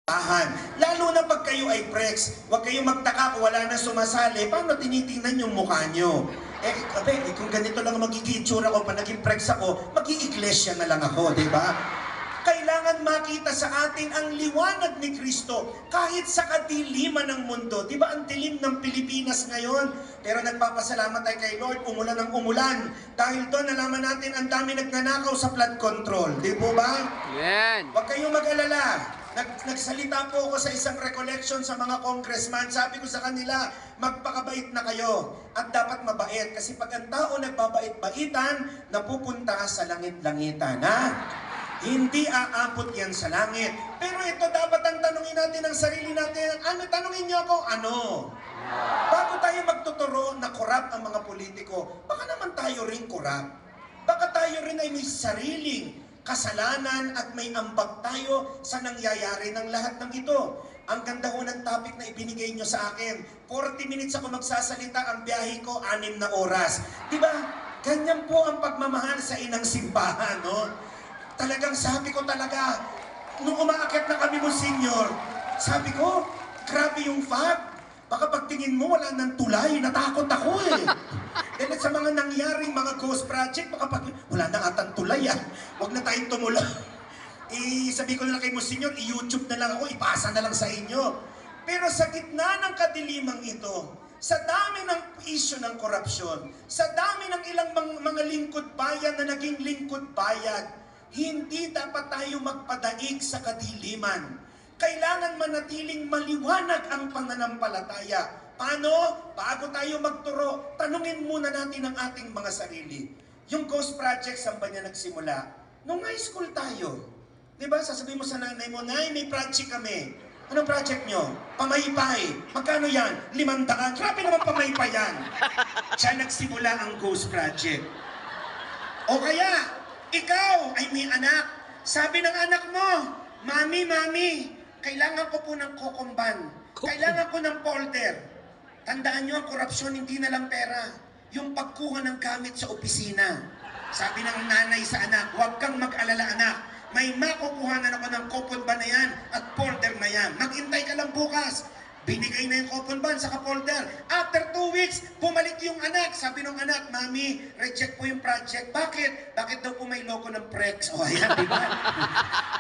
Lalo na pag kayo ay prex, huwag kayong magtaka kung wala na sumasali, paano tinitingnan yung mukha nyo? Kung ganito lang magiging itsura ko, pa naging prex ako, mag-i-iglesia na lang ako, di ba? Kailangan makita sa atin ang liwanag ni Kristo kahit sa kadiliman ng mundo. Di ba ang dilim ng Pilipinas ngayon? Pero nagpapasalamat tayo kay Lord, umulan ng umulan. Dahil doon nalaman natin ang dami nagnanakaw sa flood control. Di po ba? Yan. Huwag kayong mag-alala. Nagsalita po ako sa isang recollection sa mga congressman. Sabi ko sa kanila, magpakabait na kayo. At dapat mabait. Kasi pag ang tao nagbabait-baitan, napupunta sa langit-langitan. Ha? Hindi aabot yan sa langit. Pero ito dapat ang tanungin natin ang sarili natin. Ano? Tanungin niyo ako, ano? Bago tayo magtuturo na korap ang mga politiko, baka naman tayo rin korap. Baka tayo rin ay may sariling kasalanan at may ambag tayo sa nangyayari ng lahat ng ito. Ang ganda ho ng topic na ibinigay nyo sa akin. 40 minutes ako magsasalita, ang biyahe ko 6 na oras. Diba? Ganyan po ang pagmamahal sa inang simbahan, no? Talagang sabi ko talaga, nung umaakit na kami mo, Senyor, sabi ko, grabe yung fog. Baka pagtingin mo, wala nang tulay. Natakot ako eh. Dahil sa mga nangyaring mga ghost project, baka wala na atang tulay ah. Huwag na tayong tumula. Sabi ko na lang kay Monsignor, i-YouTube na lang ako, ipasa na lang sa inyo. Pero sa gitna ng kadilimang ito, sa dami ng issue ng korupsyon, sa dami ng ilang mga lingkod bayan na naging lingkod bayan, hindi dapat tayo magpadaig sa kadiliman. Kailangan manatiling maliwanag ang pananampalataya. Paano? Bago tayo magturo, tanungin muna natin ang ating mga sarili. Yung Ghost Project, saan ba niya nagsimula? Nung high school tayo. Diba? Sasabihin mo sa nanay mo, Nay, may project kami. Anong project nyo? Pamaypay. Magkano yan? 500. Grabe naman pamaypay yan. Diyan nagsimula ang Ghost Project. O kaya, ikaw ay may anak. Sabi ng anak mo, Mami, kailangan ko po ng kokomban. Kailangan ko ng folder. Tandaan nyo, ang korupsyon hindi na lang pera. Yung pagkuha ng gamit sa opisina. Sabi ng nanay sa anak, huwag kang mag-alala anak. May makukuhanan ako ng kokomban na yan at folder na yan. Maghintay ka lang bukas. Binigay na yung kokomban sa folder. After 2 weeks, bumalik yung anak. Sabi ng anak, Mami, reject po yung project. Bakit? Bakit daw po may logo ng Prex? O ayan, di ba?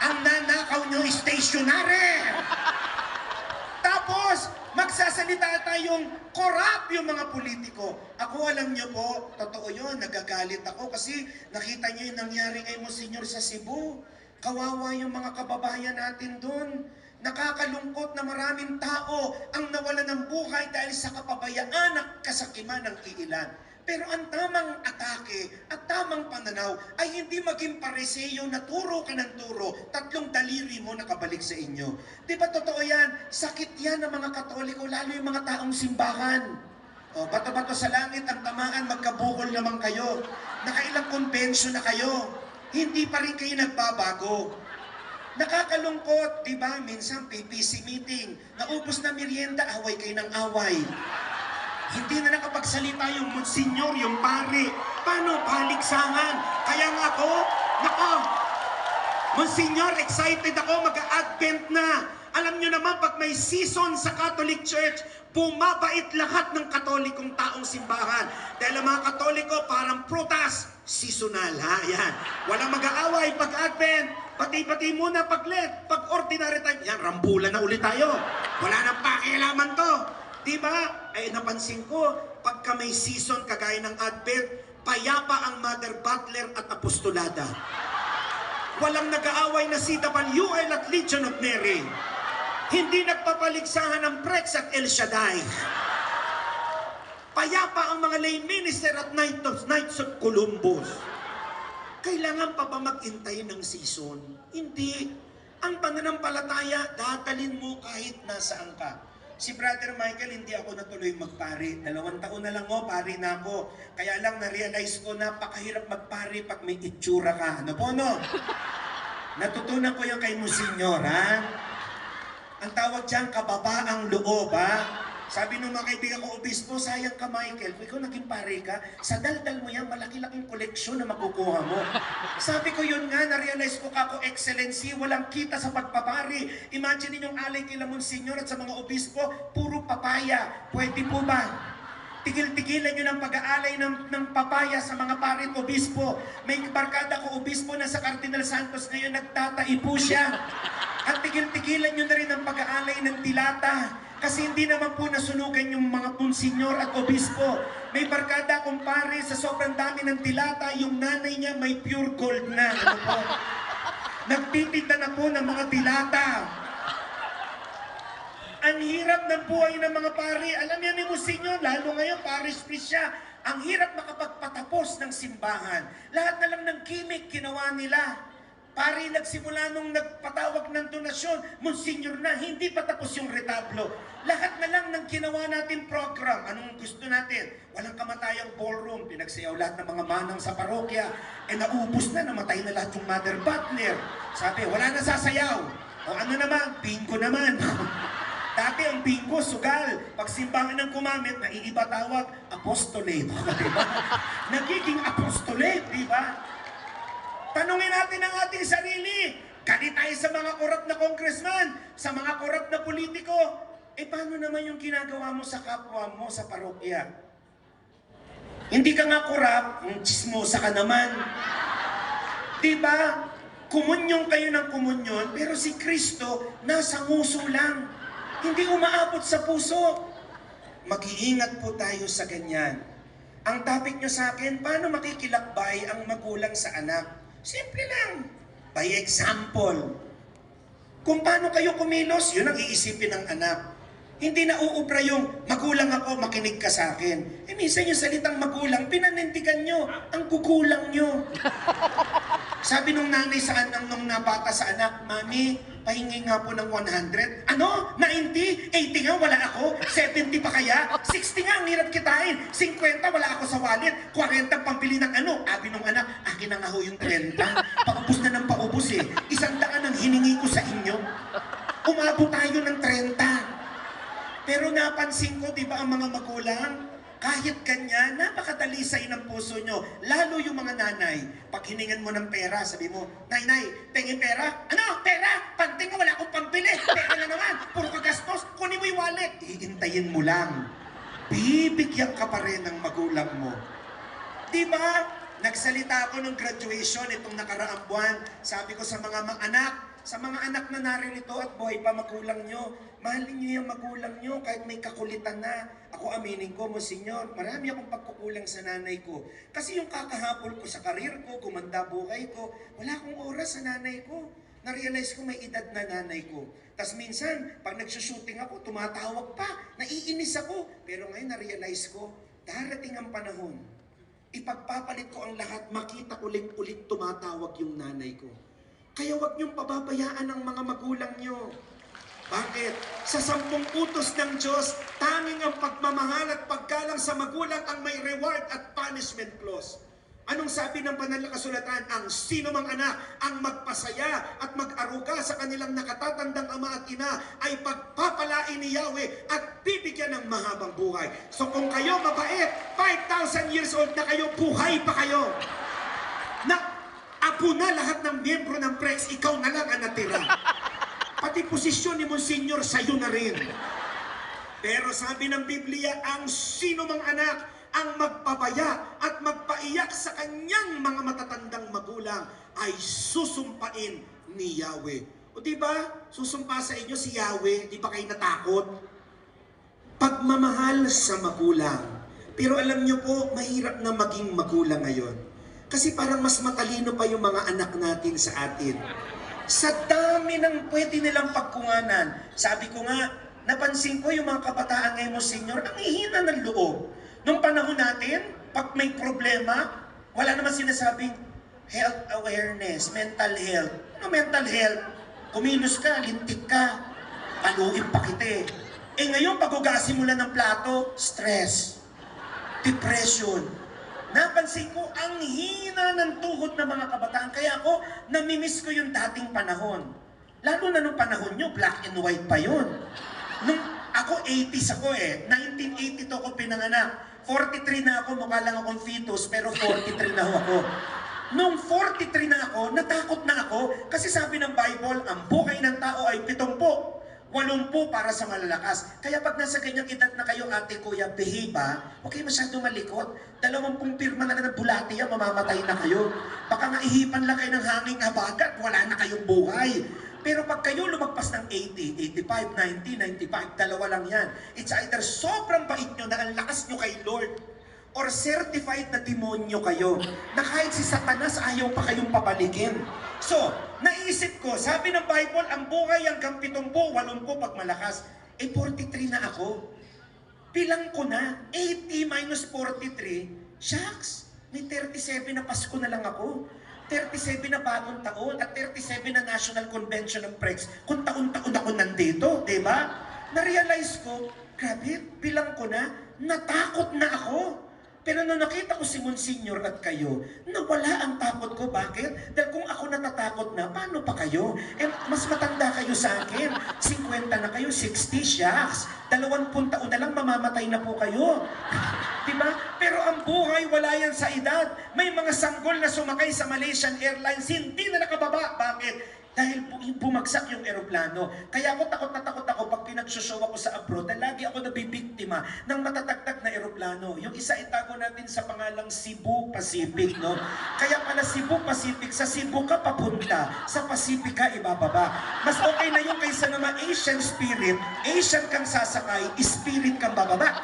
Ang nanakaw nyo is stationary. Tapos, magsasalita tayong korap yung mga politiko. Ako, alam nyo po, totoo yun, nagagalit ako kasi nakita nyo yung nangyari kay Monsignor sa Cebu. Kawawa yung mga kababayan natin dun. Nakakalungkot na maraming tao ang nawalan ng buhay dahil sa kapabayaan at kasakiman ng iilan. Pero ang tamang atake at tamang pananaw ay hindi maging pariseyo na turo ka ng turo, 3 daliri mo nakabalik sa inyo. Di ba totoo yan? Sakit yan ng mga Katoliko, lalo yung mga taong simbahan. O, bato-bato sa langit ang tamaan, magkabukol naman kayo. Nakailang convention na kayo. Hindi pa rin kayo nagbabago. Nakakalungkot, di ba? Minsan PPC meeting, naubos na merienda, away kayo ng away. Hindi na nakapagsalita yung Monsignor, yung pare. Paano? Paligsahan. Kaya nga ako, Monsignor, excited ako, mag-a-advent na. Alam nyo naman, pag may season sa Catholic Church, bumabait lahat ng katolikong taong simbahan. Dahil ang mga katoliko, parang prutas, seasonal, ha? Yan. Walang mag-aaway pag-advent. Pati-pati muna pag-let. Pag ordinary time, yan, rambulan na ulit tayo. Wala nang pakialaman to. Diba? Ay, napansin ko, pagka may season kagaya ng Advent, payapa ang Mother Butler at Apostolada. Walang nag-aaway na CWL at Legion of Mary. Hindi nagpapaligsahan ng Prex at El Shaddai. Payapa ang mga lay minister at Knights of Columbus. Kailangan pa ba mag-intay ng season? Hindi. Ang pananampalataya, dadalin mo kahit nasaan ka. Si Brother Michael, hindi ako natuloy magpari. 2 taon na lang pari na ako. Kaya lang na-realize ko, napakahirap magpari pag may itsura ka. Ano po, no? Natutunan ko yung kay Monsignor, ha? Ang tawag dyan, kababaang loob, ha? Sabi nung mga kaibigan ko, obispo, sayang ka Michael. Ikaw naging pare ka, sa daldal mo yan, malaki-laking koleksyon na makukuha mo. Sabi ko yun nga, na-realize ko kako excellency, walang kita sa pagpapari. Imagine ninyong alay kila Monsignor at sa mga obispo, puro papaya. Pwede po ba? Tigil-tigilan nyo ng pag-aalay ng papaya sa mga parit obispo. May barkada ko obispo na sa Cardinal Santos ngayon, nagtataipo siya. At tigil-tigilan nyo na rin ang pag-aalay ng dilata. Kasi hindi naman po nasunugan yung mga Monsignor at obispo. May barkada akong pare, sa sobrang dami ng dilata, yung nanay niya may pure gold na. Ano po? Nagtitinda na po ng mga dilata. Ang hirap ng buhay ng mga pare. Alam niya ni Monsignor, lalo ngayon, parish priest siya. Ang hirap makapagpatapos ng simbahan. Lahat na lang ng gimmick ginawa nila. Pare, nagsimula nung nagpatawag ng donasyon, Monsignor na, hindi pa tapos yung retablo. Lahat na lang ng ginawa natin program. Anong gusto natin? Walang kamatayang ballroom. Pinagsayaw lahat ng mga manang sa parokya. Naubos na, namatay na lahat yung mother butler. Sabi, wala na sasayaw. O ano naman? Bingo naman. Dati ang bingo, sugal. Pag simbahan ng kumamit, naiiba tawag, apostolate. Diba? Nagiging apostolate, di ba? Tanungin natin ang ating sarili. Galit tayo sa mga korap na congressman, sa mga korap na politiko. Paano naman yung ginagawa mo sa kapwa mo sa parokya? Hindi ka nga korap, chismosa ka naman. Diba? Kumunyon kayo ng kumunyon, pero si Kristo nasa nguso lang. Hindi umaabot sa puso. Mag-iingat po tayo sa ganyan. Ang topic nyo sa akin, paano makikilakbay ang magulang sa anak? Simple lang. By example. Kung paano kayo kumilos, yun ang iisipin ng anak. Hindi na uubra yung magulang ako, makinig ka sa akin. Minsan yung salitang magulang, pinanindigan nyo, ang kukulang nyo. Sabi nung nanay sa anak, nung nabata sa anak, Mami, pahingi nga po ng 100. Ano? 90? 80 nga, wala ako. 70 pa kaya? 60 nga, ang hirap kitain. 50, wala ako sa wallet. 40 pambili ng ano. Abi nung anak, akin na nga ho yung 30. Paubos na ng paubos eh. 100 ang hiningi ko sa inyo. Umabot tayo ng 30. Pero napansin ko, di ba ang mga magulang, kahit ganyan, napakadalisay ng puso nyo. Lalo yung mga nanay, pag hiningan mo ng pera, sabi mo, Nay, pengin pera? Ano? Pera? Panting ko, wala akong pambili. Pera na naman, puro kagastos, kunin mo yung wallet. Iintayin mo lang. Bibigyan ka pa rin ng magulang mo. Diba? Nagsalita ako ng graduation itong nakaraang buwan. Sabi ko sa mga anak, sa mga anak na naririto at buhay pa magulang nyo, mahalin nyo yung magulang nyo kahit may kakulitan na. Ako aminin ko, Monsignor, marami akong pagkukulang sa nanay ko. Kasi yung kakahapol ko sa karir ko, gumanda buhay ko, wala akong oras sa nanay ko. Na-realize ko may edad na nanay ko. Tas minsan, pag nagsushooting ako, tumatawag pa, naiinis ako. Pero ngayon na-realize ko, darating ang panahon, ipagpapalit ko ang lahat, makita ulit-ulit tumatawag yung nanay ko. Kaya huwag niyong pababayaan ang mga magulang niyo. Bakit? Sa 10 utos ng Diyos, tanging ang pagmamahal at paggalang sa magulang ang may reward at punishment clause. Anong sabi ng banal na kasulatan? Ang sino mang anak ang magpasaya at mag-aruga sa kanilang nakatatandang ama at ina ay pagpapalain ni Yahweh at bibigyan ng mahabang buhay. So kung kayo mabait, 5,000 years old na kayo, buhay pa kayo. Apo na lahat ng miyembro ng Prex, ikaw na lang ang natira. Pati posisyon ni Monsignor sa'yo na rin. Pero sabi ng Biblia, ang sino mang anak ang magpabaya at magpaiyak sa kanyang mga matatandang magulang ay susumpain ni Yahweh. O diba, susumpa sa inyo si Yahweh, di ba kayo natakot? Pagmamahal sa magulang. Pero alam nyo po, mahirap na maging magulang ngayon. Kasi parang mas matalino pa yung mga anak natin sa atin. Sa dami ng pwede nilang pagkunganan. Sabi ko nga, napansin ko yung mga kabataan ngayon mo, Senyor, ang hihina ng loob. Nung panahon natin, pag may problema, wala naman sinasabing health awareness, mental health. Ano mental health? Kumilos ka, lintik ka, paluin pa kita eh. Ngayon, pag-ugasin mo lang ng plato, stress, depression. Napansin ko, ang hina ng tuhod ng mga kabataan. Kaya ako, namimiss ko yung dating panahon. Lalo na nung panahon nyo, black and white pa yun. Nung Ako 80s ako eh. 1982 ako pinanganak. 43 na ako, mukha lang akong fetus, pero 43 na ako. Nung 43 na ako, natakot na ako kasi sabi ng Bible, ang buhay ng tao ay 70. 80 para sa malalakas. Kaya pag nasa ganyang edad na kayo, ate, kuya, behave ha, huwag kayo masyado malikot. 20 pirma na ng bulati yan, mamamatay na kayo. Baka nga ihipan lang kayo ng hanging habagat, wala na kayong buhay. Pero pag kayo lumagpas ng 80, 85, 90, 95, dalawa lang yan. It's either sobrang bait nyo na ang lakas nyo kay Lord, or certified na demonyo kayo, na kahit si Satanas ayaw pa kayong papalikin. So, naisip ko, sabi ng Bible, ang buhay hanggang 70, 80 pag malakas. 43 na ako. Bilang ko na, 80 minus 43, shucks, may 37 na Pasko na lang ako. 37 na bagong taon at 37 na National Convention ng PREX. Kung taon-taon ako nandito, di ba? Na-realize ko, grabe, bilang ko na, natakot na ako. Pero nung nakita ko si Monsignor at kayo, nawala ang takot ko. Bakit? Dahil kung ako natatakot na, paano pa kayo? Eh, mas matanda kayo sa akin. 50 na kayo, 60, shucks. 20 taon na lang, mamamatay na po kayo. Diba? Pero ang buhay, wala yan sa edad. May mga sanggol na sumakay sa Malaysian Airlines, hindi na nakababa. Bakit? Dahil bumagsak yung eroplano. Kaya ako takot na takot ako pag pinagsushow ako sa abroad dahil lagi ako nabibiktima ng matatagtag na eroplano. Yung isa itago natin sa pangalang Cebu Pacific, no? Kaya pala Cebu Pacific, sa Cebu ka papunta, sa Pacific ka ibababa. Mas okay na yung kaysa naman Asian Spirit, Asian kang sasakay, Spirit kang bababa.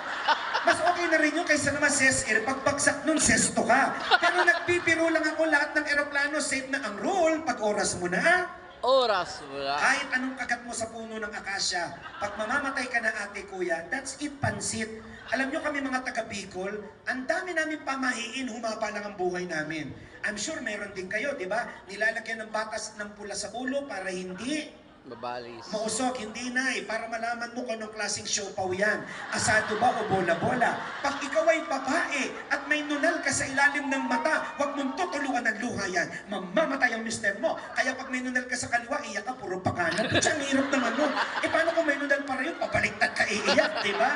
Mas okay na rin yung kaysa naman SES-Air, pagbagsak nun, sesto ka. Pero nagpipiro lang ako lahat ng eroplano, safe na ang rule, pag oras mo na. Oras wala. Kahit anong kagat mo sa puno ng akasya, pag mamamatay ka na ate kuya, that's it, pansit. Alam nyo kami mga taga Bicol, ang dami namin pamahiin, humaba lang ang buhay namin. I'm sure meron din kayo, di ba? Nilalagyan ng batas ng pula sa ulo para hindi Babalis. mausok, hindi na eh, para malaman mo kung anong klaseng siopaw yan. Asado ba o bola-bola? Pag ikaw ay babae at may nunal ka sa ilalim ng mata, huwag mong tutuluan ng luha yan. Mamamatay ang mister mo. Kaya pag may nunal ka sa kaliwa, iyak ka, puro pakanan. Pucha, ang hirap naman nun. Eh paano kung may nunal para yun? Pabaliktad ka, iiyak, di ba?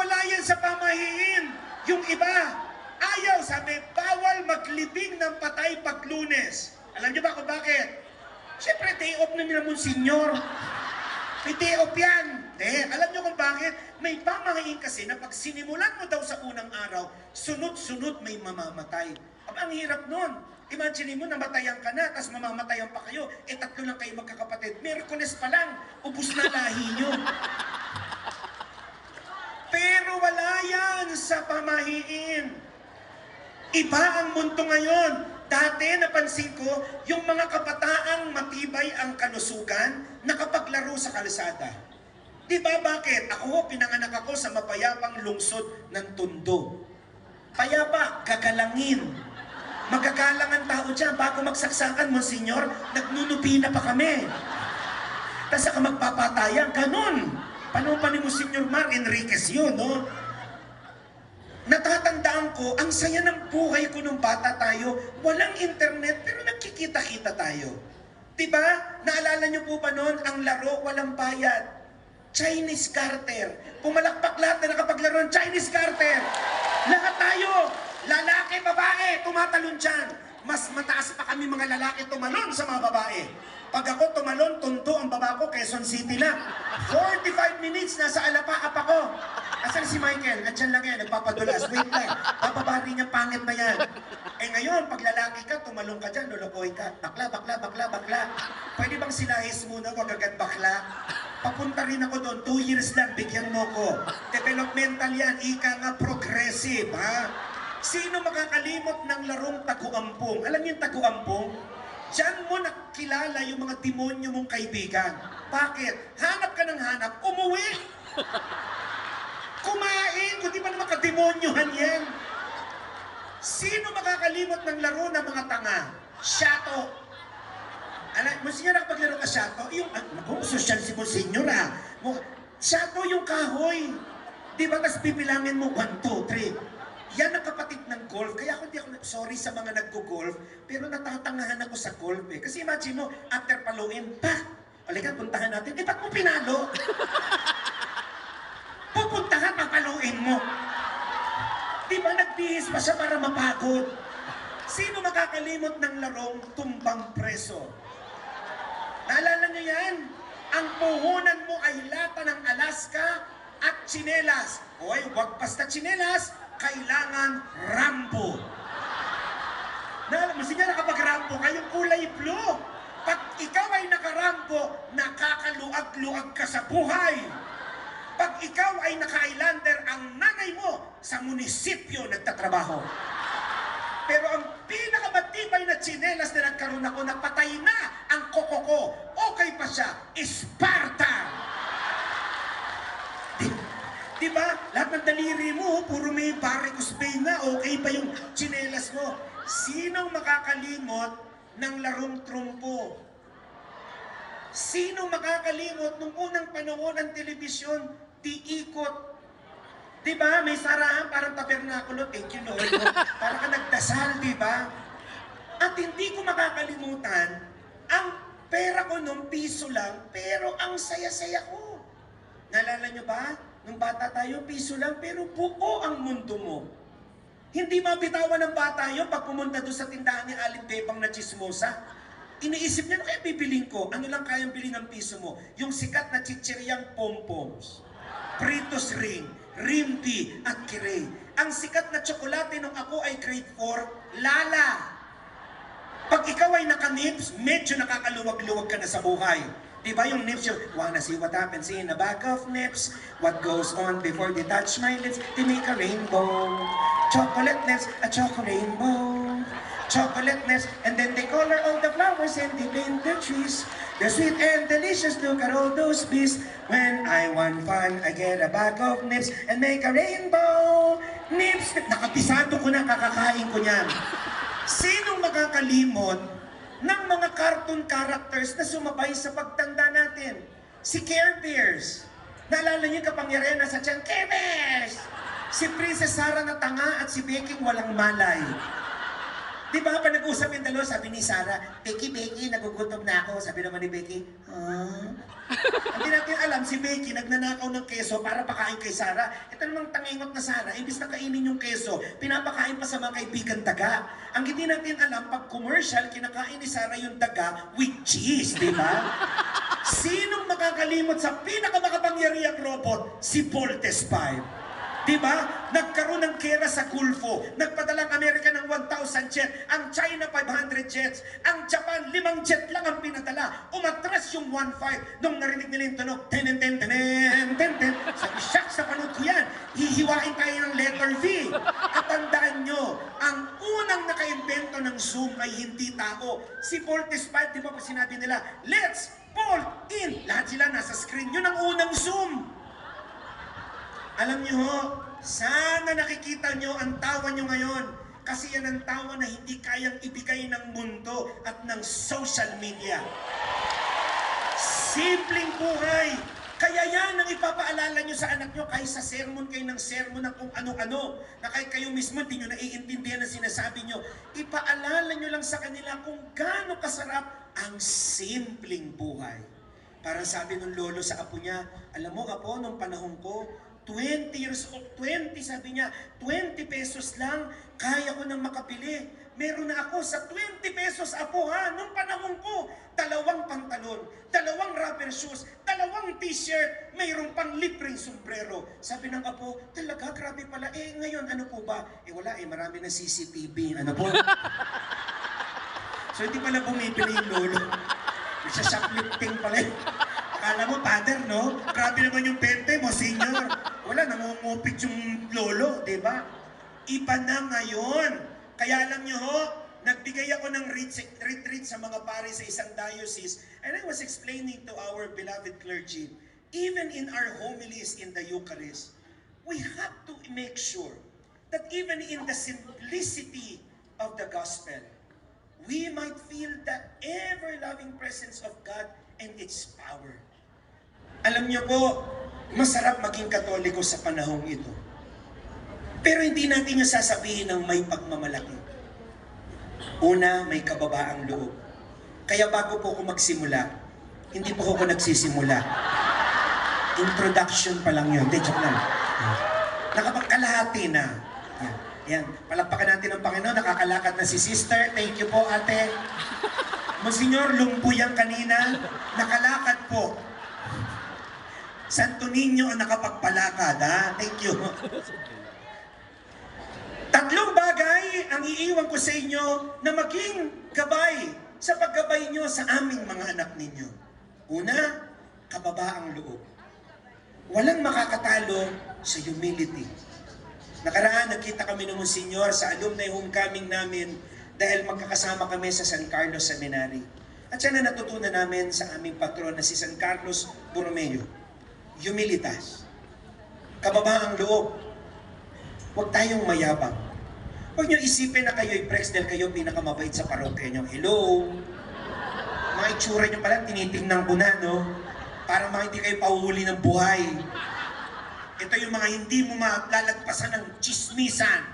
Wala yan sa pamahiin. Yung iba, ayaw, sabi, bawal maglibing ng patay pag Lunes. Alam niyo ba kung bakit? Siyempre, day off na nila Monsignor. May day off yan. Alam nyo kung bakit? May pamahiin kasi na pag sinimulan mo daw sa unang araw, sunod-sunod may mamamatay. Ang hirap nun. Imagine mo, namatayan ka na, tapos mamamatayan pa kayo. Eh, 3 lang kayo magkakapatid. Miyerkules pa lang, ubus na lahi nyo. Pero wala yan sa pamahiin. Iba ang mundo ngayon. Dati, napansin ko, yung mga kabataang matibay ang kalusugan, nakapaglaro sa kalsada. Di ba bakit? Ako, pinanganak ako sa mapayapang lungsod ng Tondo. Payapa, gagalangin. Magagalang ang tao dyan. Bago magsaksakan, Monsignor, nagnunupi na pa kami. Tapos saka magpapatayan, ganun. Paano pa ni Monsignor Mar Enriquez yun, no? Natatandaan ko, ang saya ng buhay ko nung bata tayo, walang internet pero nagkikita-kita tayo. Diba? Naalala niyo po ba noon, ang laro walang bayad? Chinese Garter. Pumalakpak lahat na nakapaglaro ng Chinese Garter. Lahat tayo, lalaki, babae, tumatalon dyan. Mas mataas pa kami mga lalaki tumalon sa mga babae. Pag ako tumalon, Tondo ang baba ko, Quezon City lang. 45 minutes, nasa Alapaap ako. Asan si Michael? Andyan lang yan, nagpapadulas. Wait lang, papabari niya, pangit na yan. Eh ngayon, pag lalaki ka, tumalong ka dyan, lulukoy ka. Bakla, bakla, bakla, bakla. Pwede bang silahis muna, wag agad bakla? Papunta rin ako doon, 2 years lang, bigyan mo ko. Developmental yan, ika nga progressive, ha? Sino makakalimot ng larong tagu-ampong? Alam niyo yung tagu-ampong? Diyan mo nakilala yung mga demonyo mong kaibigan. Bakit? Hanap ka ng hanap, umuwi! Kumain! Kung di ba naman kademonyohan yan? Sino makakalimot ng laro ng mga tanga? Shato! Monsignor, nakapaglaro ka shato? Yung, social si Monsignor Shato yung kahoy. Di ba? Tapos bibilangin mo, 1, 2, 3. Yan ang kapatid ng golf. Kaya ako sorry sa mga naggo-golf, pero natatangahan ako sa golf eh. Kasi imagine mo, after paluin, pa! Halika, puntahan natin. Eh, ba't mo pinalo? mo. Di ba nagbihis pa siya para mapagod? Sino makakalimot ng larong tumbang preso? Naalala niyo yan? Ang puhunan mo ay lata ng Alaska at tsinelas. Hoy, wag basta tsinelas, kailangan rambo. Naalala mo, sige nakapag-rambo kayong kulay blue. Pag ikaw ay nakarambo, nakakaluag-luag ka sa buhay. Pag ikaw ay naka-islander, ang nanay mo sa munisipyo nagtatrabaho. Pero ang pinakamatibay na tsinelas na nagkaroon ako, napatay na ang koko ko. Okay pa siya, Sparta! Diba? Lahat ng daliri mo, puro may varicose vein na, okay pa yung tsinelas mo. Sinong makakalimot ng larong trumpo? Sinong makakalimot nung unang panahon ng telebisyon, di ikot? Diba? May sarahan parang tabernakulo, thank you Lord. Parang ka nagdasal, diba? At hindi ko makakalimutan, ang pera ko nung piso lang, pero ang saya-saya ko. Naalala nyo ba? Nung bata tayo, piso lang, pero buo ang mundo mo. Hindi mabitawan ng bata yun pag pumunta doon sa tindahan ni Aling Bebang na chismosa. Iniisip niya, ano kaya bibiling ko? Ano lang kayang bilhin ng piso mo? Yung sikat na chichiryang pom-poms, Pritos Ring, Rimpi at Kirey. Ang sikat na tsokolate nung ako ay grade 4, Lala. Pag ikaw ay naka-nips, medyo nakakaluwag-luwag ka na sa buhay. Diba yung nips yung, wanna see what happens in a bag of nips? What goes on before they touch my lips? They make a rainbow. Chocolate nips, a chocolate rainbow. Chocolate nips, and then they color all the flowers and they paint the trees. They're sweet and delicious, look at all those bees. When I want fun, I get a bag of nips and make a rainbow. Nips, nakapisado ko na, kakakain ko niyan. Sinong makakalimot ng mga cartoon characters na sumabay sa pagtanda natin? Si Care Bears. Naalala niyo yung kapangyarihan na sa tiyan, Care Bears! Si Princess Sarah na tanga at si Becky walang malay. Di ba pa nag-usap yung dalawa, sabi ni Sarah, Becky, nagugutom na ako. Sabi naman ni Becky, Hindi natin alam, si Becky nagnanakaw ng keso para pakain kay Sarah. Ito namang tangingot na Sarah, imbis na kainin yung keso, pinapakain pa sa mga kaibigan daga. Ang hindi natin alam, pag commercial, kinakain ni Sarah yung daga with cheese, di ba? Sinong makakalimot sa pinakamakapangyarihang robot? Si Voltes 5. Diba? Nagkaroon ng gera sa Gulfo. Nagpadala ang Amerika ng 1,000 jet. Ang China 500 jets. Ang Japan 5 jet lang ang pinadala. Umatras yung 1.5 nung narinig nila yung tunog. Ten. Sabi, shucks, sa panood ko yan. Hihiwain tayo ng letter V. At tandaan nyo, ang unang nakaimbento ng Zoom ay hindi tao. Si Voltes 5, di ba pa sinabi nila, let's bolt in. Lahat sila nasa screen. Yun ang unang Zoom. Alam niyo ho, sana nakikita niyo ang tawa niyo ngayon. Kasi yan ang tawa na hindi kayang ibigay ng mundo at ng social media. Simpleng buhay. Kaya yan ang ipapaalala niyo sa anak niyo kahit sa sermon kayo ng sermon ng kung ano-ano. Na kahit kayo mismo hindi niyo naiintindihan ang sinasabi niyo. Ipaalala niyo lang sa kanila kung gaano kasarap ang simpleng buhay. Para sabi ng lolo sa apo niya, alam mo apo, nung panahon ko, 20 years old, 20 sabi niya, 20 pesos lang, kaya ko nang makabili. Meron na ako sa 20 pesos, apo ha, nung panahon ko, 2 pantalon, 2 rubber shoes, 2 t-shirt, mayroong pang libreng sombrero. Sabi ng apo, talaga, grabe pala. Ngayon, ano po ba? Wala marami na CCTV. Ano po? So, hindi pala bumibili yung lolo. Sa shoplifting pala. Akala mo, father, no? Grabe naman yung 20 mo, senior. Wala, nangungupit yung lolo, di ba? Iba na ngayon. Kaya alam nyo ho, nagbigay ako ng retreat sa mga pare sa isang diocese, and I was explaining to our beloved clergy, even in our homilies in the Eucharist, we have to make sure that even in the simplicity of the gospel, we might feel the ever-loving presence of God and its power. Alam niyo po, masarap maging Katoliko sa panahong ito. Pero hindi natin yung sasabihin ng may pagmamalaki. Una, may kababaang loob. Kaya bago po ako magsimula, hindi po ako nagsisimula. Introduction pa lang yun. Joke lang. Nakapagkalahati na. Yan. Yan. Palakpakan natin ang Panginoon. Nakakalakad na si sister. Thank you po, ate. Monsignor, lumpo yan kanina. Nakalakad po. Santo Niño ang nakapagpalakad, ha? Thank you. Tatlong bagay ang iiwan ko sa inyo na maging gabay sa paggabay nyo sa aming mga anak ninyo. Una, kababaang loob. Walang makakatalo sa humility. Nakaraan, nagkita kami ng Monsignor sa alumni homecoming namin dahil magkakasama kami sa San Carlos Seminary. At siya na natutunan namin sa aming patron na si San Carlos Borromeo. Humilitas. Kababaang loob. Huwag tayong mayabang. Huwag niyo isipin na kayo'y prex dahil kayo pinakamabait sa parokya niyo. Hello? Mga itsura niyo pala, tinitingnan ko na, no? Para mga hindi kayo pauhuli ng buhay. Ito yung mga hindi mo malalagpasan ng chismisan.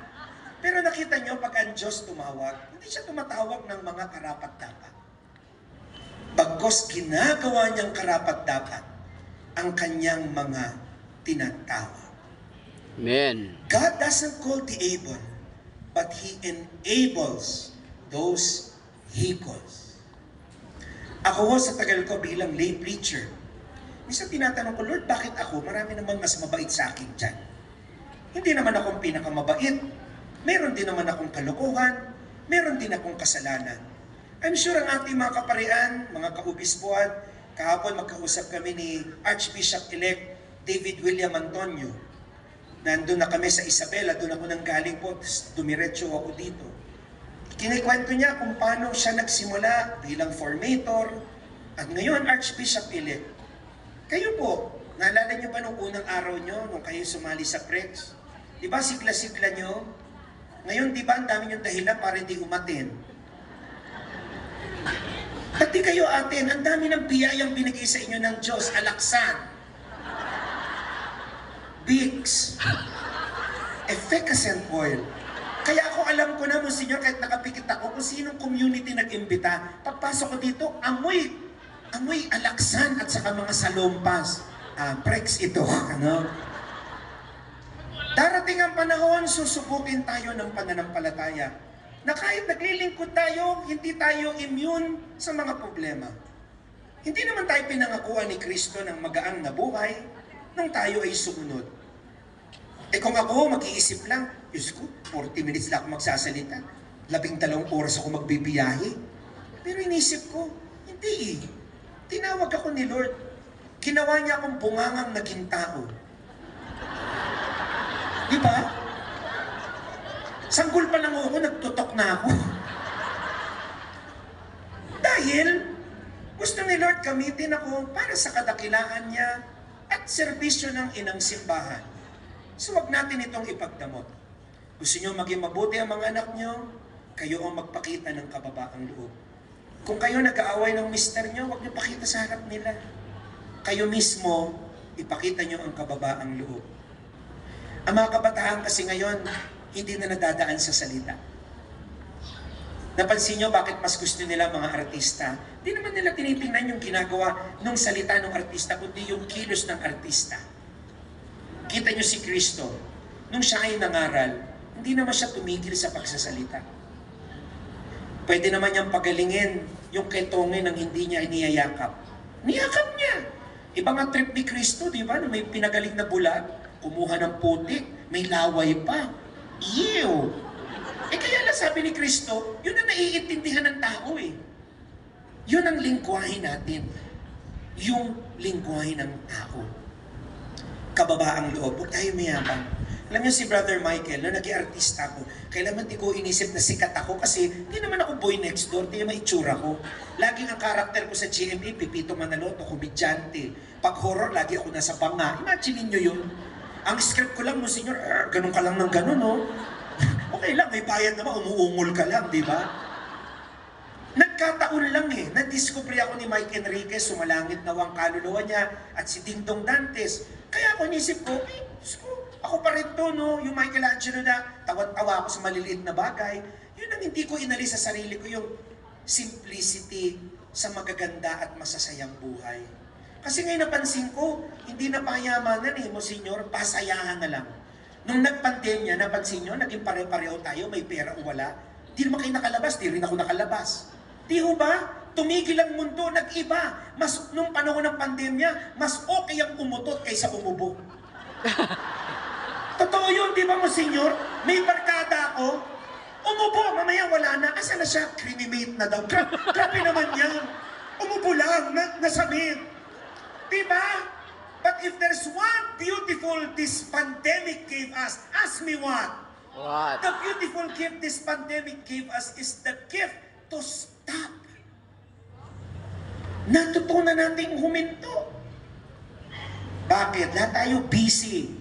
Pero nakita niyo, pag ang Diyos tumawag, hindi siya tumatawag ng mga karapat-dapat. Bagkos ginagawa niyang karapat-dapat ang kanyang mga tinatawag. Amen. God doesn't call the able, but He enables those He calls. Ako sa tagal ko bilang lay preacher, minsan tinatanong ko, Lord, bakit ako? Marami namang mas mabait sa akin dyan. Hindi naman akong pinakamabait. Meron din naman akong kalokohan. Meron din akong kasalanan. I'm sure ang ating mga kaparian, mga kaubispuan, kahapon magkausap kami ni Archbishop-elect David William Antonio. Nandun na kami sa Isabela, doon ako nang galing po, dumiretso ako dito. Kinikwento niya kung paano siya nagsimula bilang formator, at ngayon Archbishop-elect. Kayo po, naalala niyo ba nung unang araw niyo, nung kayo sumali sa Prex? Di ba sigla-sigla niyo? Ngayon, di ba ang dami niyong dahilan para hindi umatin? Pati kayo atin, ang dami ng biyayang binigay sa inyo ng Diyos, alaksan, Vicks, effervescent oil. Kaya ako alam ko na, Monsignor, kahit nakapikit ako, kung sinong community nag-imbita, pagpasok ko dito, amoy alaksan at saka mga salompas. Prex ito, ano? Darating ang panahon, susubukin tayo ng pananampalataya na kahit naglilingkod tayo, hindi tayo immune sa mga problema. Hindi naman tayo pinangakuan ni Kristo ng magaang na buhay nung tayo ay sumunod. Kung ako mag-iisip lang, Diyos ko, 40 minutes lang ako magsasalita. 12 oras ako magbibiyahe. Pero inisip ko, hindi eh. Tinawag ako ni Lord. Ginawa niya akong bungangang naging tao. Di ba? Sanggol pa lang ako, nagtutok na ako. Dahil gusto ni Lord gamitin ako para sa kadakilaan niya at serbisyo ng inang simbahan. So wag natin itong ipagdamot. Gusto niyo maging mabuti ang mga anak niyo, kayo ang magpakita ng kababaang loob. Kung kayo nag-aaway ng mister niyo, wag niyo pakita sa harap nila. Kayo mismo, ipakita niyo ang kababaang loob. Ang mga kabataan kasi ngayon, hindi na nadadaan sa salita. Napansin niyo bakit mas gusto nila mga artista? Hindi naman nila tinitingnan yung ginagawa ng salita ng artista, kundi yung kilos ng artista. Kita niyo si Kristo, nung siya ay nangaral, hindi naman siya tumigil sa pagsasalita. Pwede naman niyang pagalingin yung ketongin ng hindi niya iniyayakap. Niyakap niya. Iba nga trip ni Kristo, di ba? May pinagaling na bulag, kumuha ng putik, may laway pa. Ew! Kaya lang sabi ni Kristo, yun ang naiintindihan ng tao eh. Yun ang lingwahe natin. Yung lingwahe ng tao. Kababaang loob, huwag tayo mayabang. Alam niyo si Brother Michael, nung nag-artista ako, kailangan di ko inisip na sikat ako kasi di naman ako boy next door, di naman itsura ko. Laging ang karakter ko sa GMA, Pipito Manaloto, komedyante. Pag horror, lagi ako nasa banga. Imagine niyo yun. Ang script ko lang, Monsignor, ganun ka lang ng ganun, no? Okay lang, may bayad naman, umuungol ka lang, di ba? Nagkataon lang eh, na-discovery ako ni Mike Enriquez, sumalangit na ang kaluluwa niya, at si Dingdong Dantes. Kaya ako nisip ko, ako pa rin to, no? Yung Michelangelo na tawad-tawa ako sa maliliit na bagay. Yun ang hindi ko inalis sa sarili ko, yung simplicity sa magaganda at masasayang buhay. Kasi ngayon napansin ko, hindi na payamanan eh, Monsignor, pasayahan na lang. Nung nagpandemya, napansin nyo, naging pare-pareho tayo, may pera o wala. Di naman kayo nakalabas, di rin ako nakalabas. Di ho ba? Tumigil ang mundo, nag-iba. Nung panahon ng pandemya, mas okay ang umutot kaysa umubo. Totoo yun, di ba mo, senyor? May barkada ako, umubo, mamaya wala na. Asa na siya? Cremate na daw. Grabe naman yan. Umubo lang, nasamit. Di ba? But if there's one beautiful this pandemic gave us, ask me what? What? The beautiful gift this pandemic gave us is the gift to stop. Natutunan nating huminto. Bakit? Lahat tayo busy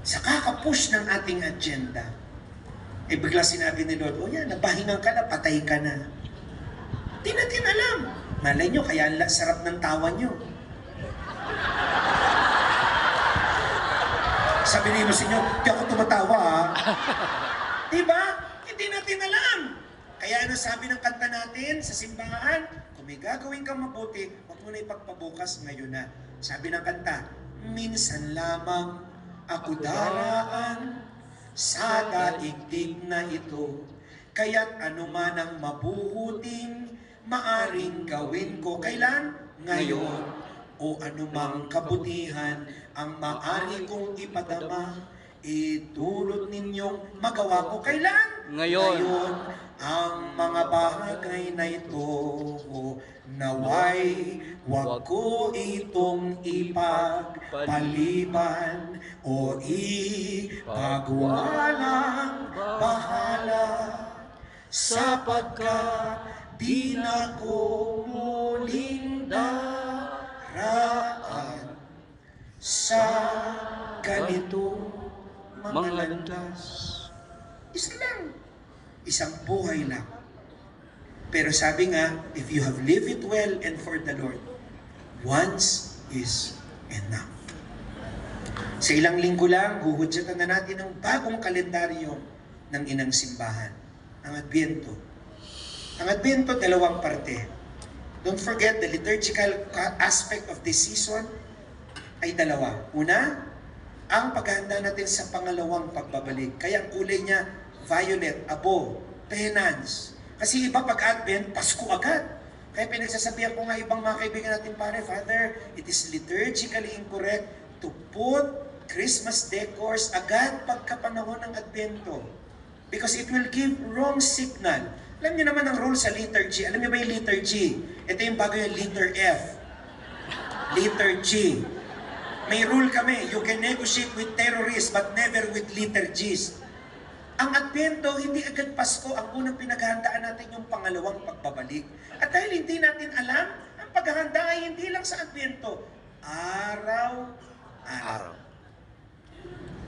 sa kakapush ng ating agenda. Eh bigla sinabi ni Lord, yan, napahingan ka na, patay ka na. Di natin alam. Malay nyo, kaya sarap ng tawa nyo. Sabi niyo sa inyo, di ako tumatawa ha. Diba? Hindi natin alam. Kaya ano sabi ng kanta natin sa simbahan? Kung may gagawin kang mabuti, huwag mo na ipagpabukas ngayon na. Sabi ng kanta, minsan lamang ako daraan sa daigdig na ito. Kaya't anuman ang mabuhuting maaring gawin ko. Kailan? Ngayon. O anumang kabutihan ang maaari kong ipadama, itulot ninyong magawa ko. Kailan? Ngayon. Ang mga bagay na ito, naway, wag ko itong ipagpaliban o ipagwalang bahala, sapagkat di na ko muling daraan sa ganito mga landas. Isa lang. Isang buhay lang. Pero sabi nga, if you have lived it well and for the Lord, once is enough. Sa ilang linggo lang, huhudyatan na natin ang bagong kalendaryo ng inang simbahan, ang Adbyento. Ang Adbyento, dalawang parte. Don't forget, the liturgical aspect of this season ay dalawa. Una, ang paghahanda natin sa pangalawang pagbabalik. Kaya ang kulay niya, violet, abo, penance. Kasi iba pag Advent, Pasko agad. Kaya pinagsasabihan ko nga ibang mga kaibigan natin, pare, Father, it is liturgically incorrect to put Christmas decors agad pagkapanahon ng Advento. Because it will give wrong signal. Alam niyo naman ang rule sa liturgy. Alam niyo ba yung liturgy? Ito yung bago yung letter F. Liturgy. May rule kami, you can negotiate with terrorists but never with liturgies. Ang Adbyento, hindi agad Pasko. Ang unang pinaghahandaan natin yung pangalawang pagbabalik. At dahil hindi natin alam, ang paghahanda ay hindi lang sa Adbyento. Araw-araw.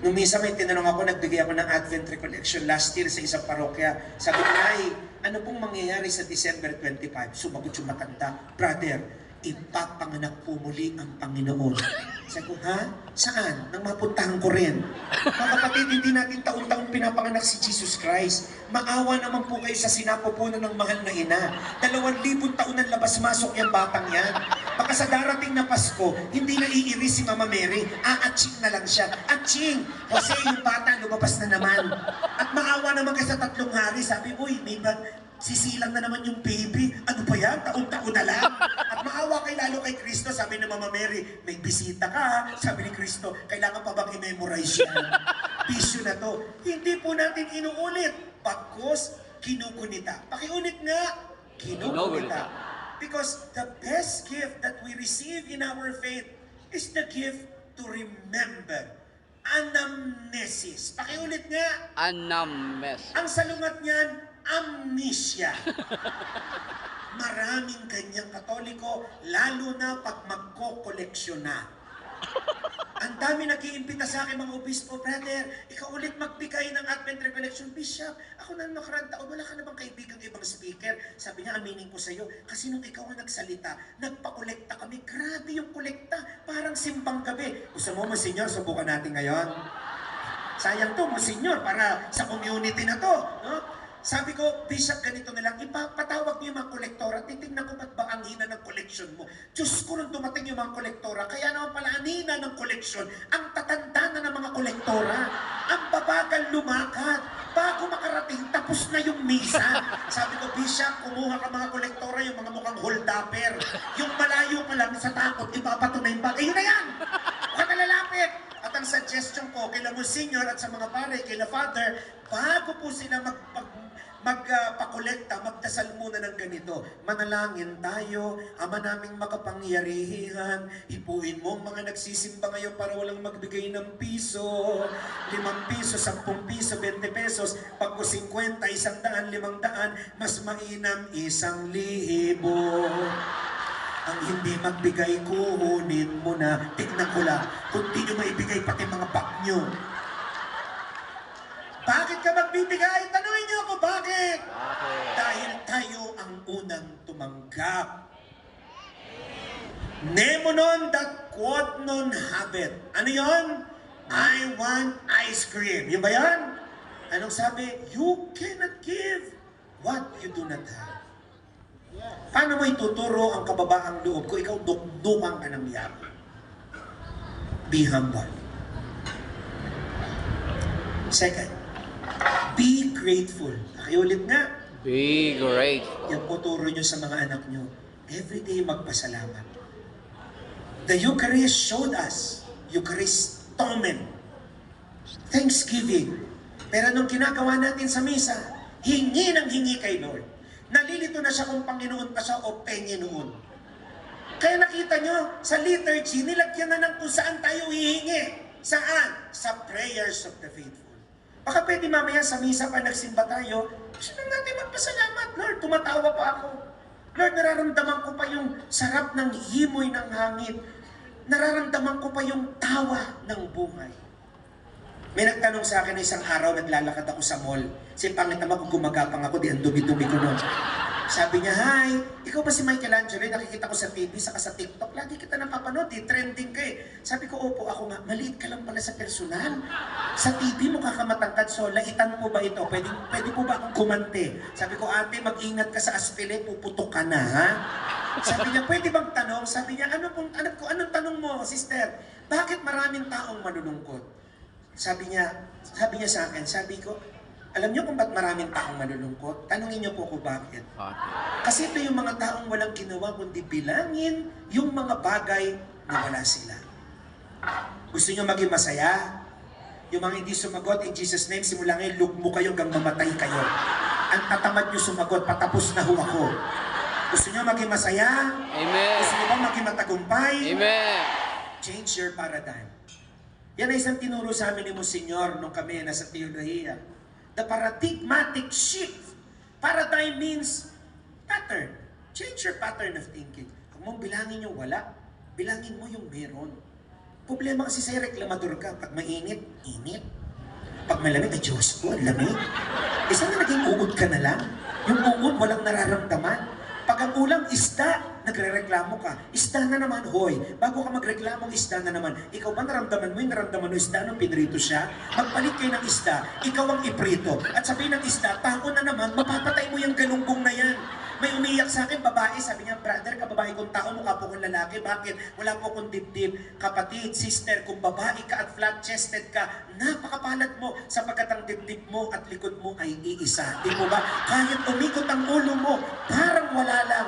Nung minsan may tinanong ako, nagbigay ako ng Advent Recollection last year sa isang parokya. Sabi ko, ay, ano pong mangyayari sa December 25? Sumagot yung matanda, brother, ipapanganak po muli ang Panginoon. Sabi ko, ha? Saan? Nang mapuntahan ko rin. Mga kapatid, hindi natin taon-taon pinapanganak si Jesus Christ. Maawa naman po kayo sa sinapupunan ng mahal na ina. 2,000 taon ang labas-masok yung batang yan. Baka sa darating na Pasko, hindi na iiris si Mama Mary, aaching na lang siya. Aching! Jose, yung bata, lumabas na naman. At maawa naman kayo sa 3 hari, sabi, uy, may sisilang na naman yung baby. Ano pa yan? Taon-taon na lang. At maawa kay lalo kay Kristo, sabi ni Mama Mary, may bisita ka ha? Sabi ni Kristo, kailangan pa bang i-memorize yan? Bisyo na to. Hindi po natin inuulit. Pagkos, kinukunita. Pakiulit nga, kinukunita. Because the best gift that we receive in our faith is the gift to remember. Anamnesis. Pakiulit nga. Anamnes. Ang salungat niyan, amnesia. Maraming ganyang Katoliko, lalo na pag magko-koleksyon na. Ang dami nag-iimbita sa akin mga obispo, brother, ikaw ulit magbigay ng Advent Recollection. Bishop, ako na nakarang taon, wala ka na bang kaibigang ibang speaker? Sabi niya, aminin ko sa'yo, kasi nung ikaw ang nagsalita, nagpakolekta kami. Grabe yung kolekta, parang simbang gabi. Gusto mo, Monsignor, subukan natin ngayon. Sayang to, Monsignor, para sa community na to. No? Sabi ko, Bishop, ganito na lang, ipapatawag niyo yung mga kolektora, titignan ko ba't ba ang hina ng koleksyon mo? Diyos ko, nung dumating yung mga kolektora, kaya naman pala ang hina ng koleksyon, ang tatanda na ng mga mga kolektora. Ang babagal lumakad. Bago makarating, tapos na yung misa. Sabi ko, Bishop, kumuha ka mga kolektora, yung mga mukhang hold-upper. Yung malayo pa lang sa takot, ipapato na yung bag. Ayun na yan! Huwag ka lalapit! At ang suggestion ko, kila Monsignor at sa mga pare, kila Father, bago po sila magpakolekta, magdasal muna ng ganito. Manalangin tayo, Ama naming makapangyarihan, hipuin mo ang mga nagsisimba ngayon para walang magbigay ng piso. 5 piso, 10 piso, 20 pesos, pag 50, 100, 500, mas mainam 1,000. Ang hindi magbigay, kuhunin mo na. Tignan ko lang, kung di nyo maibigay pati mga bag nyo. Bakit ka magbibigay? Tanungin niyo ako, bakit? Bakit? Dahil tayo ang unang tumanggap. Nemo non dat quod non habet. Ano yon? I want ice cream. Yun ba yan? Anong sabi? You cannot give what you do not have. Paano mo ituturo ang kababaang loob ko? Ikaw dukdukan ka ng yaman. Be humble. Second, be grateful. Nakiulit nga. Be grateful. Yan po turo nyo sa mga anak nyo. Everyday magpasalamat. The Eucharist showed us. Eucharistomen. Thanksgiving. Pero nung ginagawa natin sa misa, hingi ng hingi kay Lord. Nalilito na siya kung Panginoon pa siya o Panginoon. Kaya nakita nyo, sa liturgy, nilagyan na ng kung saan tayo hihingi. Saan? Sa prayers of the faithful. Baka pwede mamaya sa misa pa nagsimba tayo, gusto lang natin magpasalamat. Lord, tumatawa pa ako. Lord, nararamdaman ko pa yung sarap ng himoy ng hangin. Nararamdaman ko pa yung tawa ng buhay. May nagtanong sa akin isang araw, naglalakad ako sa mall. Kasi pangit naman kung gumagapang ako, di ang dumi-dumi ko nun. Sabi niya, hi, ikaw ba si Michelangelo? Nakikita ko sa TV, saka sa TikTok. Lagi kita napapanood, trending ka eh. Sabi ko, opo, ako nga, maliit ka lang pala sa personal. Sa TV mukha ka matangkad, so laitan mo ba ito? Pwede po ba akong kumante? Sabi ko, ate, mag-ingat ka sa aspile, puputok ka na, ha? Sabi niya, pwede bang tanong? Sabi niya, anong tanong mo, sister? Bakit maraming taong malulungkot? Sabi niya sa akin, sabi ko, alam niyo kung ba't maraming taong malulungkot? Tanungin niyo po ko bakit. Kasi ito yung mga taong walang ginawa kundi bilangin yung mga bagay na wala sila. Gusto niyo maging masaya? Yung mga hindi sumagot, in Jesus' name, simula ngayon, lugmo kayo hanggang mamatay kayo. Ang tatamad niyo sumagot, patapos na ho ako. Gusto niyo maging masaya? Amen. Gusto niyo ba maging matagumpay? Amen. Change your paradigm. Yan ay isang tinuro sa amin ni Monsignor nung kami nasa teolohiya. The paradigmatic shift. Paradigm means pattern. Change your pattern of thinking. Huwag mong bilangin yung wala, bilangin mo yung meron. Problema kasi sa'yo, reklamador ka. Pag mainit, init. Pag malamig, ay Diyos ko, ang lamig. Isa na naging uod ka na lang. Yung uod, walang nararamdaman. Pag ang ulam, isda, nagre-reklamo ka. Isda na naman, hoy. Bago ka magreklamo, isda na naman. Ikaw ba naramdaman mo yung naramdaman mo isda nung pinrito siya? Magpalit kayo ng isda, ikaw ang iprito. At sabihin ng isda, tao na naman, mapapatay mo yung galunggong na yan. May umiyak sa akin, babae, sabi niya, brother, kababae kong tao, mukha po kong lalaki. Bakit? Wala po kong dibdib. Kapatid, sister, kung babae ka at flat-chested ka, napakapalad mo sapagkat ang dibdib mo at likod mo ay iisa. Di mo ba? Kahit umikot ang ulo mo, parang wala lang.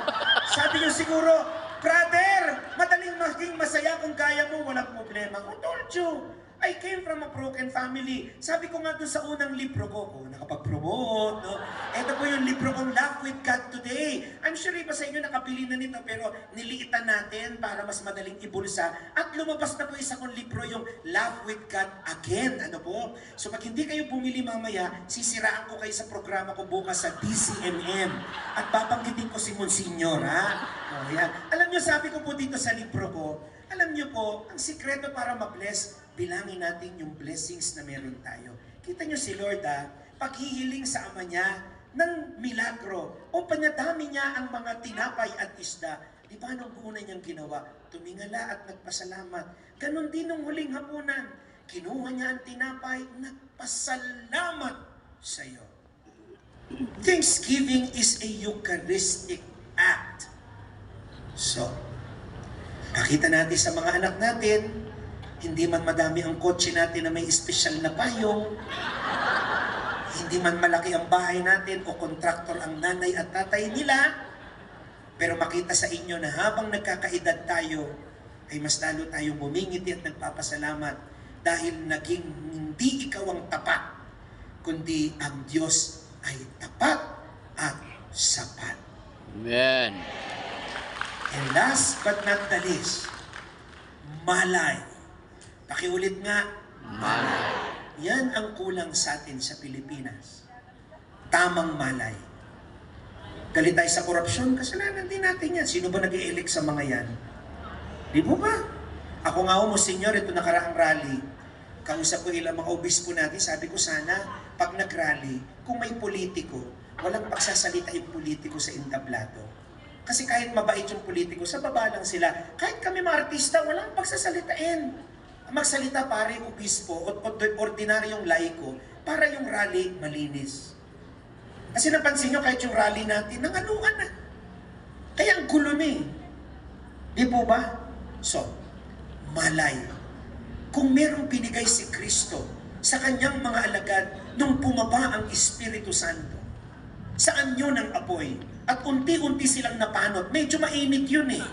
Sabi niyo siguro, brother, madaling maging masaya kung kaya mo, walang problema. I told you, I came from a broken family. Sabi ko nga doon sa unang libro ko, nakapag-promote, no? Ito po yung libro kong Laugh with God Today. I'm sure iba sa inyo nakabili na nito, pero niliitan natin para mas madaling ibulsa. At lumabas na po isa kong libro, yung Laugh with God Again. Ano po? So pag hindi kayo bumili mamaya, sisiraan ko kayo sa programa ko bukas sa DCMM. At babanggitin ko si Monsignor, ha? O, yan. Alam nyo, sabi ko po dito sa libro ko, alam nyo po, ang sikreto para ma-bless, bilangin natin yung blessings na meron tayo. Kita nyo si Lord, paghihiling sa Ama niya ng milagro o panadami niya ang mga tinapay at isda. Di ba nung una niyang ginawa? Tumingala at nagpasalamat. Ganon din nung huling hapunan. Kinuha niya ang tinapay, nagpasalamat sa iyo. Thanksgiving is a Eucharistic act. So, pakita natin sa mga anak natin Hindi man madami ang kotse natin na may espesyal na payong, hindi man malaki ang bahay natin o kontraktor ang nanay at tatay nila, pero makita sa inyo na habang nagkakaedad tayo, ay mas lalo tayong bumingiti at nagpapasalamat dahil naging hindi ikaw ang tapat, kundi ang Diyos ay tapat at sapat. Amen. And last but not the least, malay. Pakiulit nga, Malay. yan ang kulang sa atin sa Pilipinas. Tamang malay. Galit tayo sa korupsyon, kasalanan din natin yan. Sino ba nag-i-elect sa mga yan? Di po ba? Ako nga mo, senyor, ito nakaraang rally. Kausap ko ilang mga obispo natin, sabi ko sana, pag nag-rally, kung may politiko, walang pagsasalita yung politiko sa entablado. Kasi kahit mabait yung politiko, sa baba lang sila. Kahit kami mga artista, walang pagsasalitain. Magsalita pare obispo o ordinaryong laiko para yung rally malinis. Kasi napansin nyo kahit yung rally natin, nangaluan na. Kaya ang gulo na eh. Di po ba? So, malay. Kung merong binigay si Kristo sa kanyang mga alagad nung pumaba ang Espiritu Santo, saan yun ang apoy? At unti-unti silang napanot. Medyo mainit yun eh.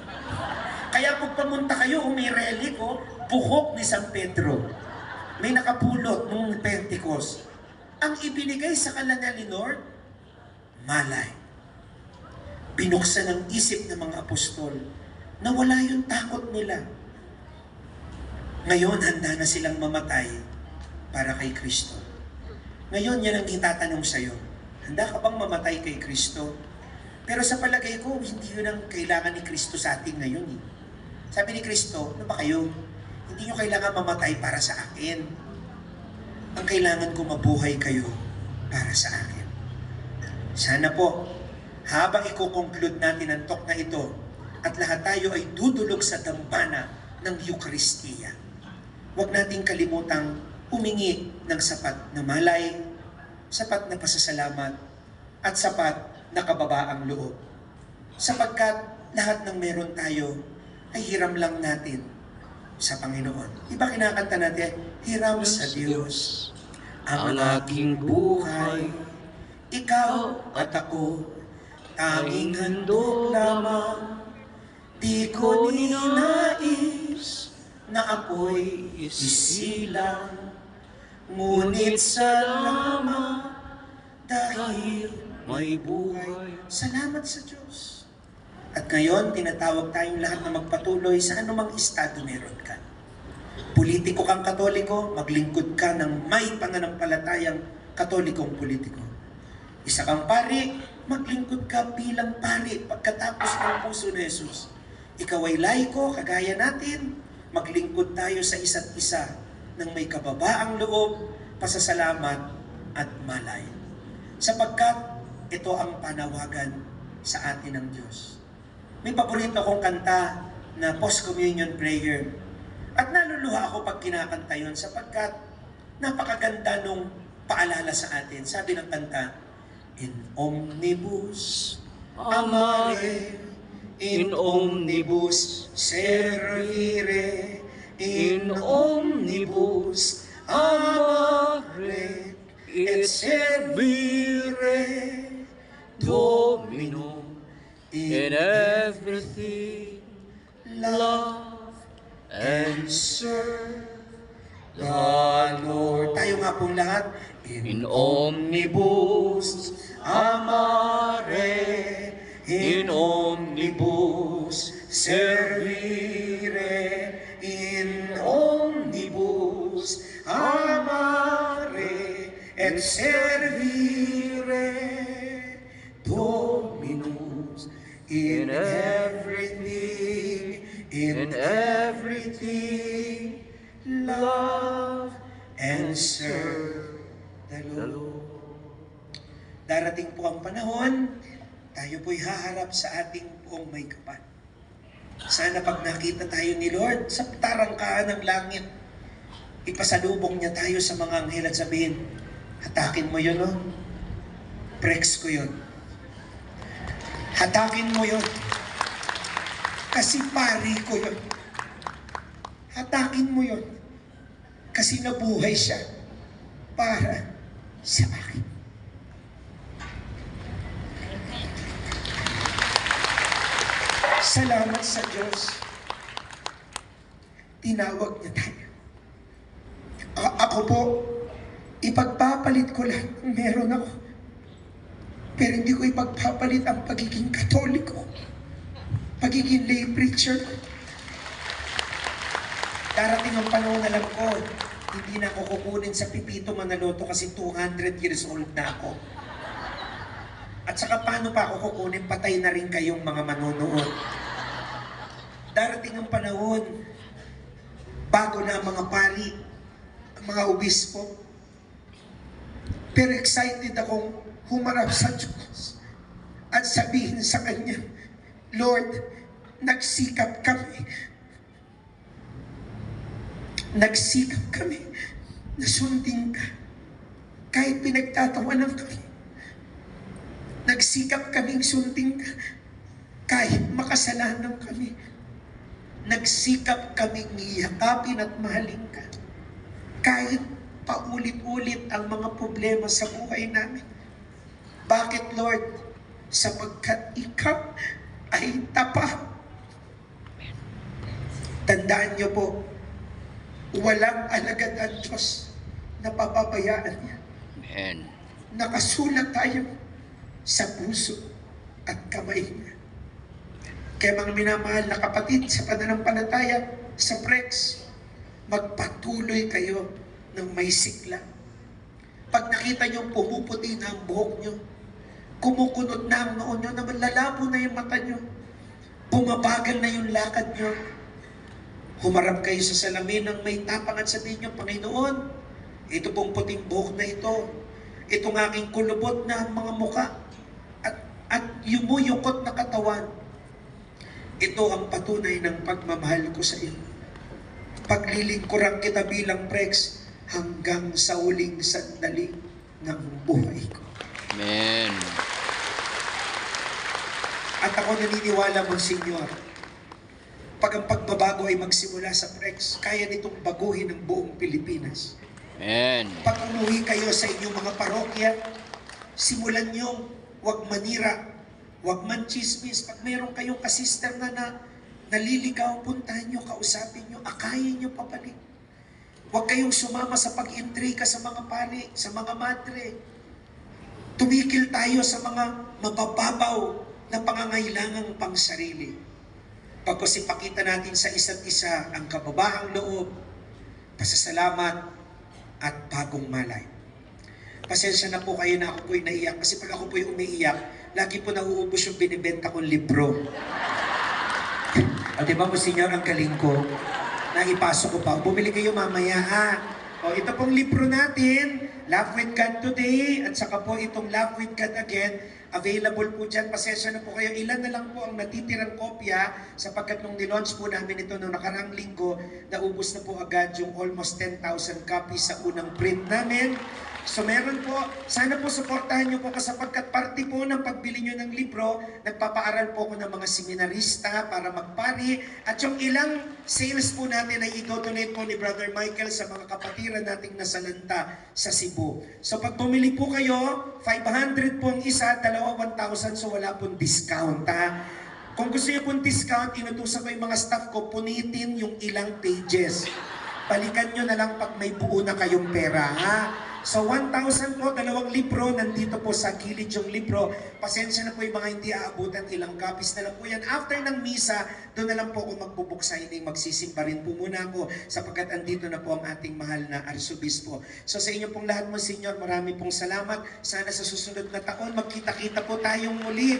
Kaya pag pamunta kayo, may relic o buhok ni San Pedro. May nakapulot nung Pentecost. Ang ibinigay sa kanila ni Lord, malay. Binuksan ang isip ng mga apostol na wala yung takot nila. Ngayon, handa na silang mamatay para kay Kristo. Ngayon, yan ang itatanong sa'yo. Handa ka bang mamatay kay Kristo? Pero sa palagay ko, hindi yun ang kailangan ni Kristo sa atin ngayon. Eh. Sabi ni Kristo, ano ba kayo? Hindi nyo kailangan mamatay para sa akin. Ang kailangan ko mabuhay kayo para sa akin. Sana po, habang i-conclude natin ang talk na ito, at lahat tayo ay dudulog sa dambana ng Eucharistia. Huwag nating kalimutang humingi ng sapat na malay, sapat na pasasalamat, at sapat na kababaang loob. Sapagkat lahat ng meron tayo ay hiram lang natin sa Panginoon. Iba kinakanta natin, hiram sa Diyos ang aking buhay, ikaw at ako, tanging handog lamang, di ko ninais na ako'y isilang, ngunit salamat dahil may buhay. Salamat sa Diyos. At ngayon, tinatawag tayong lahat na magpatuloy sa anumang estado meron ka. Politiko kang Katoliko, maglingkod ka ng may pananampalatayang Katolikong politiko. Isa kang pari, maglingkod ka bilang pari pagkatapos ng puso ni Jesus. Ikaw ay laiko, kagaya natin, maglingkod tayo sa isa't isa ng may kababaang loob, pasasalamat at malay. Sapagkat ito ang panawagan sa atin ng Diyos. May paborito akong kanta na post-communion prayer. At naluluha ako pag kinakanta yun sapagkat napakaganda nung paalala sa atin. Sabi ng kanta, in omnibus amare, in omnibus servire, in omnibus amare, et servire, Domino, In everything, love and serve the Lord. Tayo nga pong lahat. in omnibus, amare, in omnibus servire, in omnibus amare, et servire, Dominus, in everything, love and serve the Lord. Darating po ang panahon, tayo po'y haharap sa ating buong may kapal. Sana pag nakita tayo ni Lord sa tarangkaan ng langit, ipasalubong niya tayo sa mga anghel at sabihin, hatakin mo yun, oh. Prex ko yun. Hatakin mo yun. Kasi pari ko yun. hatakin mo yon. Kasi nabuhay siya para sa akin. Salamat sa Diyos. Tinawag niya tayo. Ako po, ipagpapalit ko lang kung meron ako. Pero hindi ko ipagpapalit ang pagiging Katoliko, pagiging lay preacher ko. Darating ang panahon na lang ko, hindi na ako kukunin sa Pipito Manaloto kasi 200 years old na ako. At saka paano pa ako kukunin, patay na rin kayong mga manonood. Darating ang panahon, bago na ang mga pari, ang mga obispo. Pero excited akong humarap sa Diyos at sabihin sa Kanya, Lord, nagsikap kami. Nagsikap kami na sundin ka. Kahit pinagtatawanan kami. Nagsikap kaming sundin ka. Kahit makasalanan kami. Nagsikap kaming yakapin at mahalin ka. Kahit paulit-ulit ang mga problema sa buhay namin. Bakit, Lord? Sapagkat ikaw ay tapat. Tandaan niyo po, walang alagad ang Diyos na papabayaan niya. Amen. Nakasulat tayo sa puso at kamay niya. Kaya mga minamahal na kapatid sa pananampalataya, sa Prex, magpatuloy kayo ng may sigla. Pag nakita niyo pumuputi na ang buhok niyo, kumukunot na ang noon niyo, na lalabo na yung mata niyo, bumabagal na yung lakad niyo, humarap kayo sa salamin ng may tapang at sabihin niyo, Panginoon, ito pong puting buhok na ito, itong aking kulubot na mga muka, at yumuyukot na katawan, ito ang patunay ng pagmamahal ko sa iyo. Paglilingkuran kita bilang Prex hanggang sa huling sandali ng buhay ko. Amen. At ako naniniwala mo, Senyor, pag ang pagbabago ay magsimula sa Prex, kaya nitong baguhin ang buong Pilipinas. Amen. Pag umuwi kayo sa inyong mga parokya, simulan nyo, huwag manira, huwag manchismis. Pag mayroon kayong kasister na naliligaw, puntahan nyo, kausapin nyo, akayin nyo pabalik. Huwag kayong sumama sa pag-intriga sa mga pari, sa mga madre. Tumikil tayo sa mga mabababaw na pangangailangang pangsarili. Pagkos ipakita natin sa isa't isa ang kababahang loob, pasasalamat, at bagong malay. Pasensya na po kayo na ako po'y naiyak kasi pag ako po'y umiiyak, lagi po nauubos yung binibenta kong libro. At diba mo, Senyor, ang galing ko, na ipasok ko pa. Bumili kayo mamaya, ha? O, ito pong libro natin, Love with God Today, at saka po itong Love with God Again, available po dyan. Pasensya na po kayo. Ilan na lang po ang natitirang kopya sapagkat nung nilaunch po namin ito noong nakarang linggo, naubos na po agad yung almost 10,000 copies sa unang print namin. So meron po, sana po supportahan nyo po sapagkat parte po ng pagbili nyo ng libro, nagpapaaral po ako ng mga seminarista para magpari at yung ilang sales po natin ay i-donate po ni Brother Michael sa mga kapatiran nating nasalanta sa Cebu. So pag bumili po kayo, 500 po ang isa, dalawa 1,000, so wala pong discount, ha? Kung gusto nyo pong discount, inutusan ko yung mga staff ko, punitin yung ilang pages. Balikan nyo na lang pag may buo na kayong pera, ha? So 1,000 po, 2 libro, nandito po sa gilid yung libro. Pasensya na po yung mga hindi aabutan, ilang copies na lang po yan. After ng misa, doon na lang po ako magbubuksigning, magsisimba rin po muna ako sapagkat andito na po ang ating mahal na Arsobispo. So sa inyo pong lahat mo, Senyor, marami pong salamat. Sana sa susunod na taon, magkita-kita po tayong muli.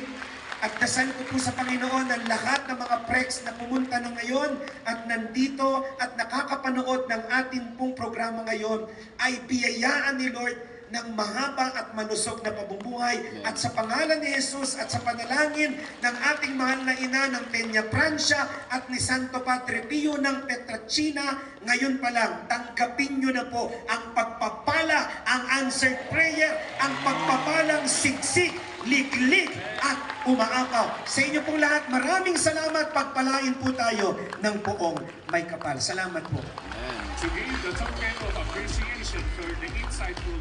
At dasal ko po sa Panginoon ang lahat ng mga Prex na pumunta na ngayon at nandito at nakakapanood ng ating pong programa ngayon ay biyayaan ni Lord ng mahaba at manusok na pamumuhay. At sa pangalan ni Jesus at sa panalangin ng ating mahal na ina ng Peña Francia at ni Santo Padre Pio ng Petrachina, ngayon pa lang, tanggapin nyo na po ang pagpapala, ang answered prayer, ang pagpapalang siksik, liklik at umaakaw. Sa inyo pong lahat, maraming salamat. Pagpalain po tayo ng poong may kapal. Salamat po. Amen. To give the token of appreciation for the insightful